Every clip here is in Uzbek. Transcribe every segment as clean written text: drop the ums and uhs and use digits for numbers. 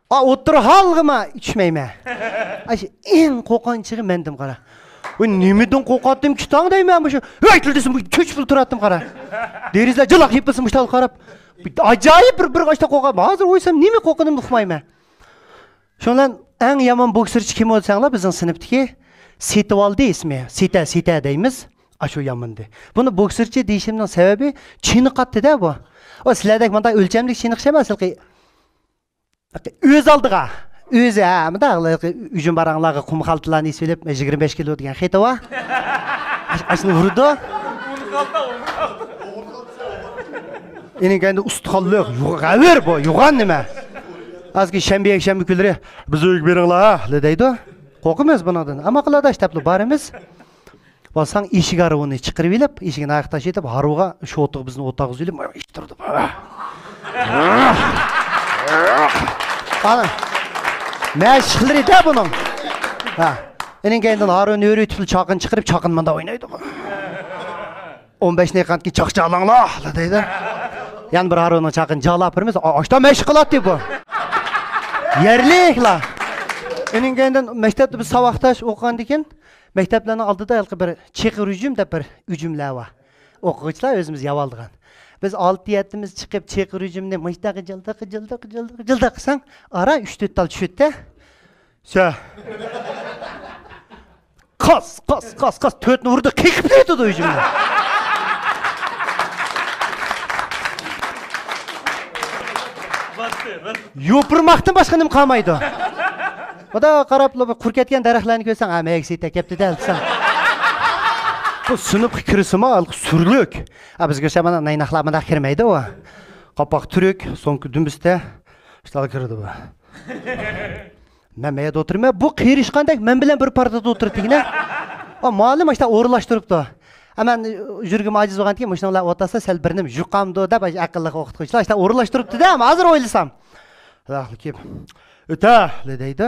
Otur halgıma içmeyme. Ayşe en qo'rqanchig'i mendim qara. Nimadan qo'rqatdim ki tang deyman bu shu. Aytildisin bu köç bul turadim qara. Derizlar jilaq yepsin mushtal qarab. Ajoyib bir qashta qo'rqam. Hozir o'ysam nima qo'rqinimni uqmayman. Shundan eng yomon boksirchi kim bo'lsanglar bizning sinfdagi Setivaldi ismi. Sita deymiz. Ashu yomandi. Buni boksirchi deyishimning sababi chiniqatdi-da bu. O sizlardek bunday o'lchamlik chiniqish emas, o'z oldiga o'zi bunday ujum baranglarga qum xaltalarni isilib 25 kilo degan xetova. Ashuni urdi. Ening endi ustixonliq yo'g'aver bu, yo'g'an nima? Azki shanba kunlari biz o'yga beringlar, deydi. Qo'rqimiz bundan. Ammo qiladi ashtapli barimiz. Bolsang eshik aruvini chiqirib elib, eshigini oyoqtash etib, haruga shu o'tiq bizni o'tog'iz elib, ishtirdi. Ana. Mashg'ulida buning. Ha. Ening endi haruni o'raytib chaqin chiqirib, chaqin menda o'ynaydi. 15 daqiqaga chaqchaqlanglar, deydi. Yan bir haruni chaqin jalab birimiz, ochta mashq qiladi bu. Yerliklar. Ening endi maktabda biz saboqdash o'qigan ekan. Maktablarning oldida bir cheqir hujum deb bir hujumlar bor. O'quvchilar o'zimiz yavaldigan. Biz 6-7miz chiqib cheqir hujumni mashtaga jilda qilsang, ara 3-4 tal tushdi. Sha. Qas 4ni urdi, qiqib ketdi hujumni. Yo'pirmoqdan boshqa nima qolmaydi. Oda qarab qurkatgan daraxtlarni ko'rsang, magsita kepti dalsan. Bu sinib kirisimi surlik. Bizga mana naynaqlarga kirmaydi u. Qopoq turuk, so'ngki dumbisda ishlar kirdi bu. Men mayda o'tirma, bu qirishqandak men bilan bir partada o'tiribdingna. Ma'lum ishda o'rlashtiribdi. Aman yurgim ojiz bo'lganki, mashinalar o'tasa sal birnim yuqamdi deb aqlli o'qituvchilar ishda o'rlashtiribdi-da, hozir o'ylasam. Rahli kelib. O'ta, deydi.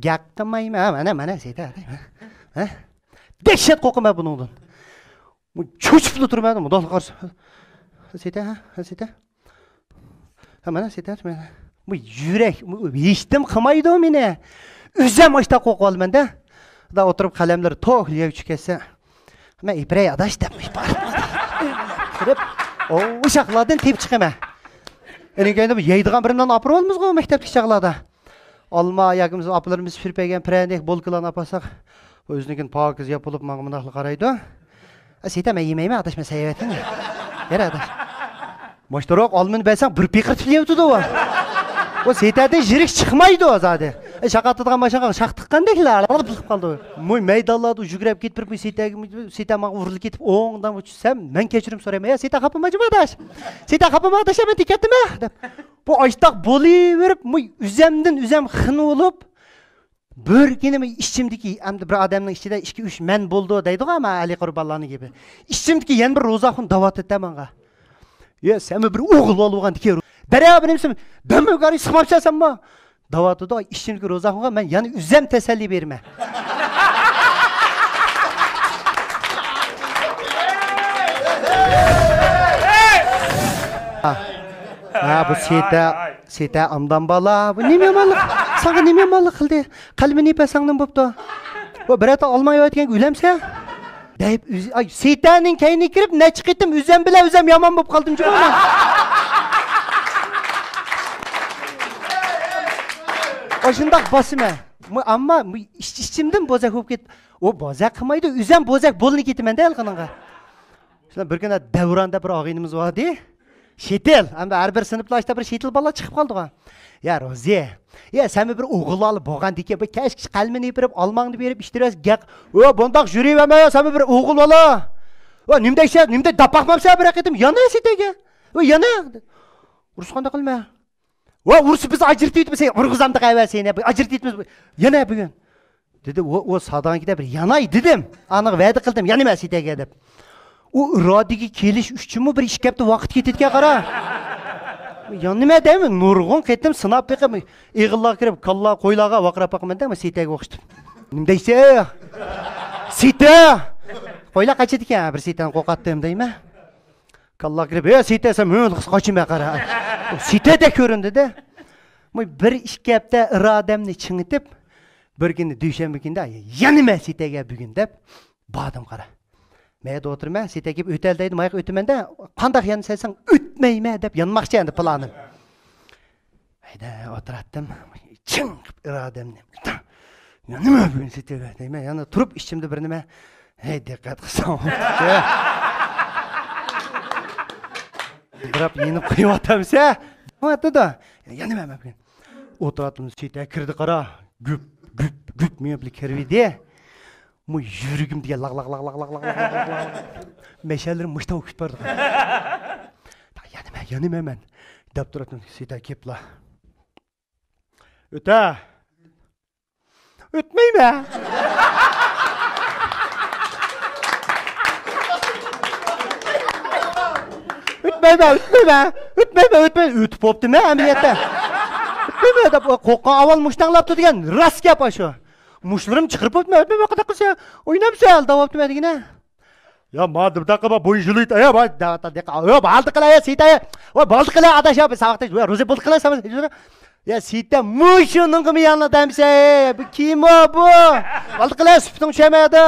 Gaqqimayman, mana seyda. Ha? Dehshat qo'rqaman buningdan. Bu cho'chib turmadim, xudo qarshi. Seyda. Ha, mana seyda, mana. Bu yurak, eshitdim qilmaydi meni. O'zim ashta qo'rqolmanda. Da o'tirib qalamlar to'g'liga chiqasa. Men ibray adash deb kirib, o'shaqlardan tep chiqaman. Endi bu yeydigan biridan apir olmizmi maktabdagi chaqlarda? Alma ayagimiz aplarimiz firpagan prendek bolkalarni apasak, o'zinikin pokiz yapılıb mağmınaqlı qaraydı. Seyta men yemayman, adaş men sayavatin. Yara adaş. Moshtaroq olmini bilsang bir piqirtib yeydi o. O seytadan jirik chiqmaydi o zade. Shaqatadigan mashinaga shaqtiqqandeklar qilib qoldi. Mo'y maydonlarda yugurib ketib bir seyta menga urilib ketib o'ngdan o'chsam, men kechirim so'rayman. Ya seyta xapamajim adaş. Seyta xapamadi adaş, men tikatdimi deb. Bu açtaq bo'laverib, üzemdan üzem xin bo'lib, bir kenimi ishchimdiki, endi bir odamning ichida 2-3 men bo'ldi deydi-ku, ama Ali Qurbonlarning gibi. Ishchimdiki yana bir ro'zaxun da'vat etdi menga. Ya sen bir o'g'il olgan dike. Beraber nimsim, dömөгari sıxmapsanmi? Da'vatida ishchimdiki ro'zaxunga men yana üzem tasalli berma. Ha bu seyta amdan bala. Bu nima yomonlik? Sana nima yomonlik qildi? Qalbini yepasangdan bo'pti. Bu birata olmay o'tgan ulamsa? Deyib, seytaning kayni kirib, ne chiqitdim, o'zim bilan o'zim yomon bo'lib qoldim jumana. Oshundaq bosima. Ammo ishchimdan bozak bo'lib ketdi. O bozak qilmaydi, o'zim bozak bo'lni ketaman-da alqaningga. Shuna bir kuni Davronda bir og'inimiz bor-di. Şetil, hamda har bir sinflarda bir şetil bola chiqib qoldi. Ya Rozi, ya sen bir o'g'il olib bo'lgan deke, bu kashkish qalbini berib, olmangni berib ishtiras gaq. O bundoq yurayverma, sen bir o'g'il bola. O nimda dapaqmamsa bir qitim yana sitega. O yana urishqanda qilma. O urishib biz ajirtib sen urg'izamda qayva seni, ajirtibmiz. Yana bugun. Dedi o sadangida bir yanay dedim. Aniq va'da qildim, yana emas sitega deb. O irodiga kelish uchunmi bir ish kapda vaqt ketayotgan qara. Ya nima deymi? Nurg'un ketdim, sinab beqib, ig'illar kirib, kalla qo'ylarga vaqirab baqman da, setaga o'xshitib. Nima deysiz? Seta! Qo'ylar qachidi ekan, bir setani qo'qatdim deymi? Kalla kirib, "Ey seta, sen men qochima qara." Setada ko'rindi-da. bir ikki hafta irodamni chingitib, bir kuni dushanba kunda yana sitaga bugun deb bordim qara. Mayda o'tirman, sitaga o'taldaydi, mayqa o'tmanda, qanday yana saysan o'tmayman deb yanmoqchi endi planim. Hayda, o'tiratdim. Ching irodamni. Nima bugun sitaga deyman, yana turib ichimda bir nima, hey diqqat qilsam. Birab yenib qo'yatamsa, nima yana nima bugun. O'tiratdim, sitaga kirdi qara. Güp men bilan kirdi. Mu yuragim degan laq. Meshalar mushta o'kib bordi. Yana men deb turdim, sitaga keliblar. O'tmayman. O'tmayman. O'tib bo'ptimi amaliyotda? O'tmayman deb qo'qqan avval mushtanglab turgan rast gap shu. Mushlarim chiqirib o'tmayman qanaqa qilsa, o'ynamsan, davomtimi degina. Ya madib daqa bo'yin jilit, ya baldi qilay, sitay. Baldi qilay adashab savaqda, ro'za baldi qilay savaqda. Ya sita mushuning qimi yanına demse, bu kim o bu? Baldi qilay süptün çemaydi.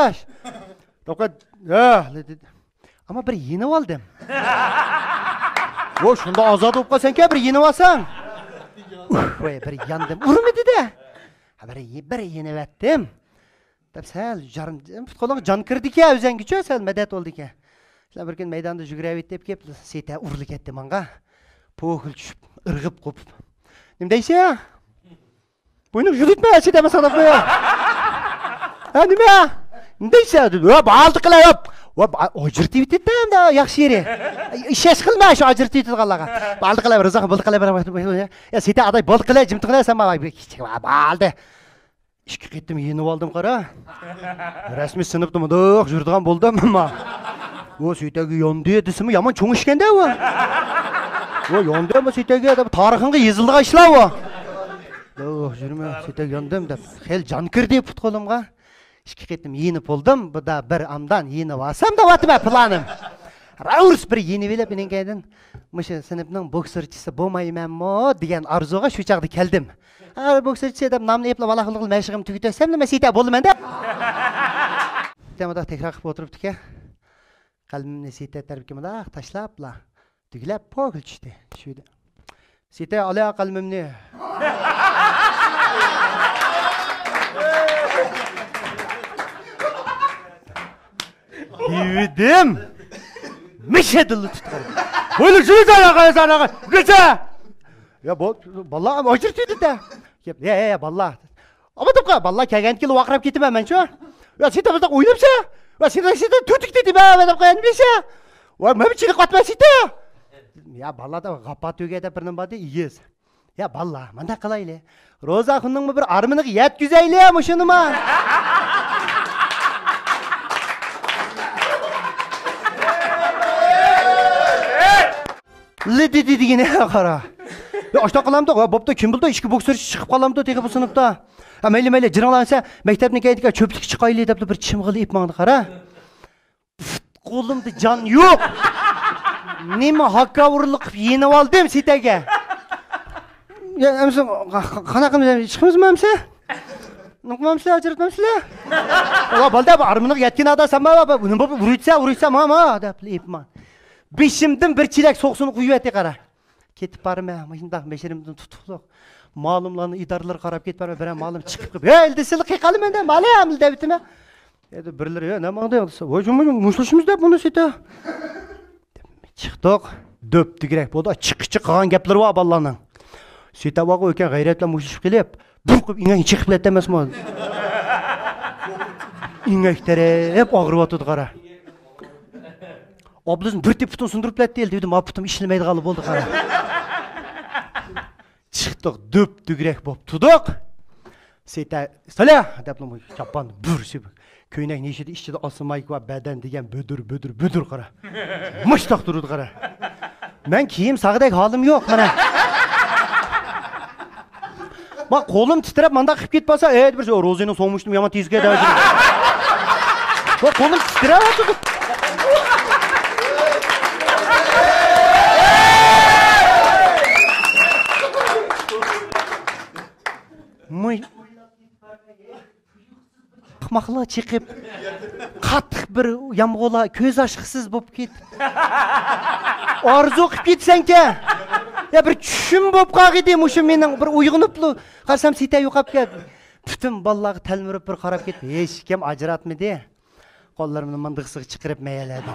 To'qat, ama bir yenib oldim. O shunda ozod bo'lib qolsan-ku, bir yenib olsan. Voy, bir yandim. Urmadi-da. Bir yenib etdim. Deb sal jarım qo'lim jon kirdi-ku, o'zangicha sal madat oldi-ku. Bir kun maydonda yugurib deb kelib, sita urilib ketdi menga. Po'g'il tushib, irg'ib qopib. Nima deysan? Buni yurtma, sita masalab qo'ya. Ha, nima? Nima deysan? Baldi qilayap. Ojirtib ketdi-da, yaxshi yeri. Ish qilma, shu ojirtib ketganlarga. Baldi qilay, rizq baldi qilay. Ya sita aday baldi qilay, jimti qilaysan, baldi. İşki ketdim, yenib oldim qara. Rasmiy sinfda mundoq yurdigan bo'ldim, ammo o sitaga yondi desimi yomon cho'ngishganda o. O yondi ama sitaga deb tariximga yozilgan ishlar o. Yurma, sitaga yondim deb xel jon kirdi futqolimga. İşki ketdim, yenib oldim. Bu da bir amdan yenib olsam da vatma planim. Raurs bir yenib elib meningaydan mushu sinfning bokserchisi bo'lmaymanmi degan arzuga shu chaqda keldim. Bokserchi deb nomni eplab alaqilib mashg'im tugatsam nima sita bo'ldimda. Temada tekrar qilib o'tiribdi-ku. Qalbimni sita tarbikamda tashlabla, tuglab po'g'il tushdi. Shuyda. Sita ola qalbimni. Yedim. Mishadilni tutdim. Bo'li shuni Güzel. Ya vallahi ojirtdi-da. Ya vallahi. Ama to'qa, vallahi kelgan kilo vaqrab ketaman men shu. Ya sita bizda o'ynabsa, va sita tutik dedi men deb qo'ygan bilsa. Va men chiqib qatma sita. Ya vallahi da g'apat o'gada bir nima deydi, yes. Ya vallahi, menda qilayli. Roza xunning bir arminiga yetkazayli ham shuni men. Lidi degine qara. Ya ashta qilamda, bo'pti, kim bildi, ikki bokserchi chiqib qolamdi degi bu sinfda. Ha mayli jiringlansa, maktabning kaydiga cho'plik chiqayli deb bir chimg'ili ipmangni qara. Qo'limda jon yo'q. Nima hakka urilib yenib oldim sitaga. Ya amsa qanaqa chiqmizmi amsa? Nima ajratmamsizlar? Va balda arminiga yetgan adam sama nima uruysa mama deb ipman. Beshimdan bir chilak so'qsini quyib etdi qara. Ketib borma, shundoq beshirimdan tutuqliq. Ma'lumlarni idoralar qarab ketib borma, bir ma'lum chiqib qilib, "Ey, ildisil qiqali menda, ma'lum debitimi?" Dedi birlar, "Ya, nima deyapsiz? Voy, mushlushimizda buni sita." Chiqdiq, döptügrek bo'ldi. Chiqichi qilgan gaplar bor bolalarning. Sita voqi o'kan g'ayrat bilan mushlushib kelib, bir qilib ingak chiqib ketdi emasmi? Ingak taraf og'riyotdi qara. Oblizim bir tip putun sundurib ketdi dedim, "Ma putum ishlamaydi qolib bo'ldi qara." Chiqdiq, döptügrek bo'lib turdik. Sita, "Sala!" deb chappan burshib. Ko'ynak nechida ichida osmay va badan degan budur qara. Mushtaq turdi qara. Men kiyim sag'dak holim yo'q mana. Ma qo'lim titrab manda qilib ketmasa, bir rozini so'mishdim yomon tezga dajib. Va qo'lim titrab turdi. ақмақлы чиқып, қатық бір ямғола көз ашқысыз болып кетіп. Арыз оқып кетсең ке. Я бір түшім болып қағидем, ұшы менің бір ұйғыныплы. Қарсам сетай ұқап кеп. Бүтін баллағы тәлміріп бір қарап кетіп. Ешкем ажыратмы де. Қолларымны мындықсығы чықырып мәйеледі.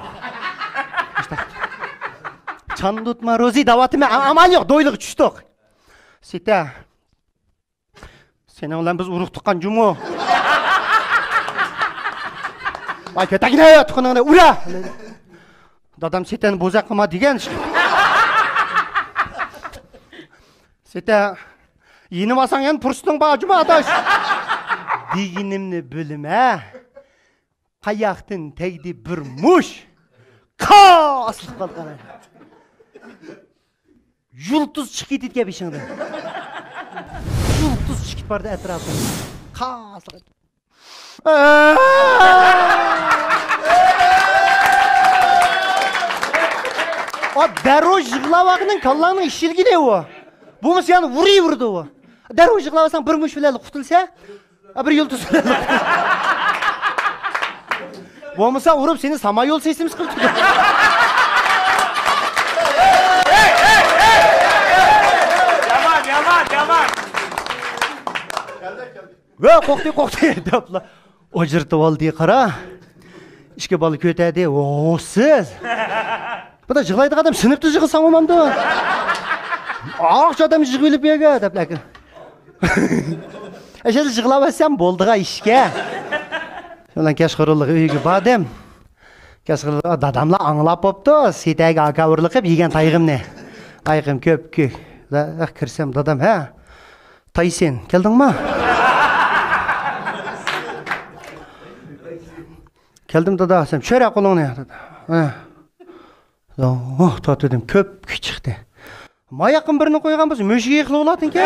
Чандутма рози даватыме амал жоқ, дойлығы түштік. Сетай. Сені олан біз ұрық тұққан жұмы. Ай, көтәгіне тұқыныңды, ұра! Дадам сетені бозақ қыма деген шық. Сеті, ені басаң ең пұрстың баға жұма адаш. Дегенімні бөлім, қаяқтың тәйді бір мұш. Қасылық қалған. Жұлтыз шық етет кеп ішіңді. Жұлтыз шық барды әтірапын. Қасылық. Дәру жығылавағының қаллағының ішілгіне о. Бұл мұсы яны ұри ұрды о. Дәру жығылавасаң бір мүш біләлі құтылса, бір елтіз біләлі құтылса. Бұл мұса ұрып сені сама yol сесіміз қылды. Yaman. Qoqti депла. O jırtı oldu қара. İşke balı kötədi. O siz. Bu da jığlaydı adam sınıpты jığılsam olmamdı. Ağaç adam jığılıp yega деплекі. Әшел жығылабасам болдыға işke. Şondan keşkırılığı үйге бадым. Keşkırılığı dadamla аңлап бопты. Сетәгі акавырлық еп еген тайғым не. Айғым көп көк. Кірсем дадам, тай сен, келдің ма? Келдім дада, сен шөре қолыңны. Тат өдім, көп күй шықты. Маяқын біріні қойған біз, мөшіге қылы олатын ке?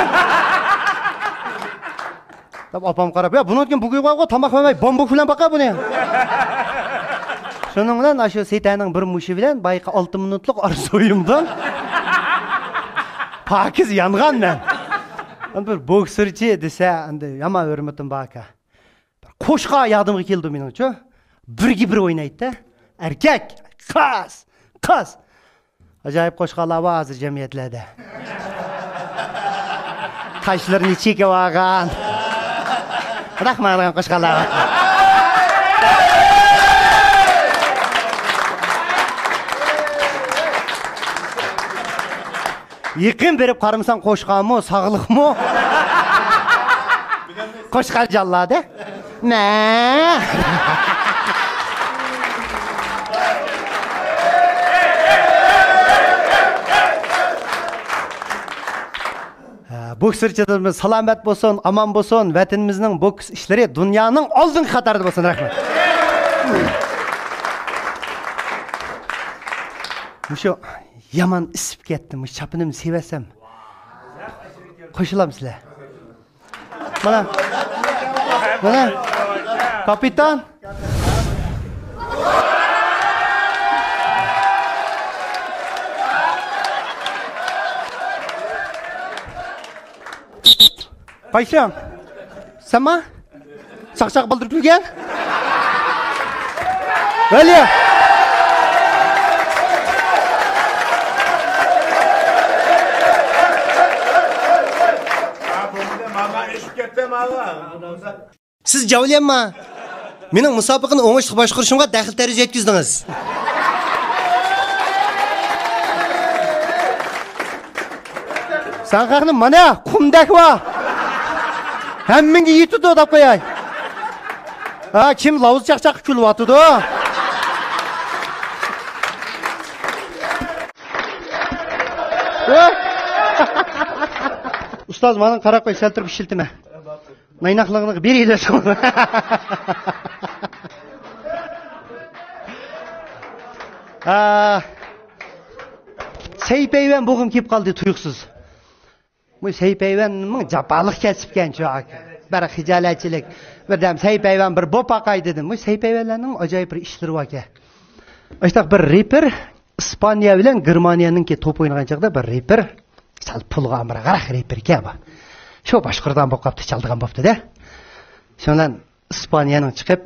Апам қарап, бұны өткен бүге қойға тамақ қоймай, бомба күлен бақа бұны. Соныңнан, ашы Сейтәнің бір мүші білен, байқа 6 минутлық арыз ойымдан. Pakiz yanğan mən. Bir boksörçi dese, yama örmütüm baka. Koşqa yadımı keldi mening çö. Birgi bir oynaydı da. Erkek, qız. Acayip koşqalar var hazır cemiyetlerde. Taşlarını çeke vağan. Rahmanın koşqalar var. Yıkın verip karımsan koşqa mı, sağlık mı? Koşqa jalladı. Ne? Boksörçilerimiz salamet bolsun, aman bolsun, vatanimizning boks işleri dünyanın oldin qatarida bolsun, rahmat. Muşu yaman isip ketdim, çapınımı sevesem. Qo'shilam sizlar. Mana. Kapitan. Qayşam. Sama? Çaq-çaq bildiriп kelgan? Vali. Siz javlanma. Mening musobaqani o'ngishli boshqarishimga daxl taruz etkizdingiz. Sanqaqni mana qumdak va. Hamminga yetdi deb qo'yay. Kim lavuz chaqchaq kulyapti-da? Ustoz, meni qarab qo'y, saltirib ishiltma. Naynaqlığını bir ile sonra. Seypeyven bugün kip kaldı tuyuksuz. Bu Seypeyven'in capalık kesipken çok. Bir hicaletçilik. Bir dem Seypeyven bir bopakay dedim. Bu Seypeyven'lerin acayip bir işleri var ki. İşte bir rapper İspanya ile Germaniyanın ki top oynayan çağda bir rapper. Sal pulga amra qarak rapper ki bu. Şu başqırdan boqaptı, çaldığan boptu da. Şondan İspaniyaning chiqib,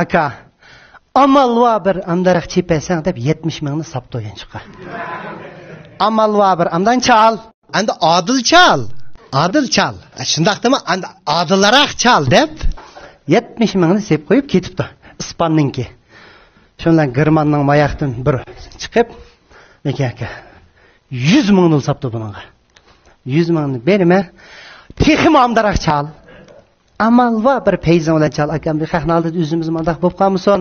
aka, amalva bir amdaraq chepasang deb 70 mingni sap qo'ygan chiqqan. Amalva bir amdan chal. Anda adil çal. Adil çal. Shundaqdimi? Anda adilaroq çal deb 70 mingni sep qo'yib ketibdi. Ispanninki. Shundan Germanning mayaqdan bir chiqib, lekin aka 100 mingni sapdi buningga. 100 mingni berma. Texim amdaraq chal. Amalva bir peyzan bilan chal akam bir xaxnalda o'zimiz mandaq bo'lib qolmisan.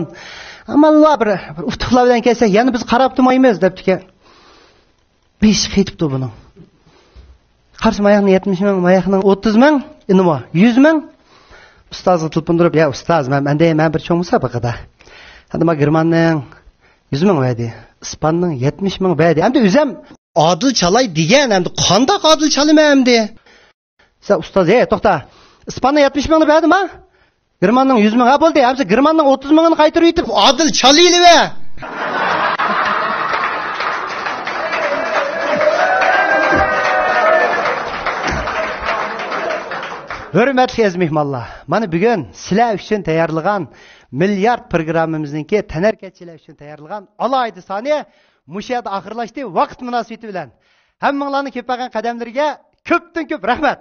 Amalva bir utuqlar bilan kelsak, yana biz qarab turmaymiz debdi-ki. 5 ketibdi buning. Qarshi mayaqning 70 ming, mayaqning 30 ming, nima? 100 ming. Ustozga telefon ya ustoz, men bir cho'ng musobaqada. Hadima Germanning 100 ming verdi. İspanning 70 ming verdi. Endi o'zim adil çalay degan, endi qandoq adil çalım endi? Sen ustoz, to'xta. İspanning 70 mingni berdim ha? Germanning 100 ming ha bo'ldi. Hamsa Germanning 30 mingini qaytarib yetib, Adil çalıylı be. Hürmetli aziz mehmonlar, mana bugun sizlar uchun tayyorlagan milliard programmamizningki tanarkachilar uchun tayyorlagan alohida soniya mushu yerda oxirlashdi vaqt munosabati bilan. Hammanglarning ko'paygan qadamlariga ko'pdan ko'p rahmat.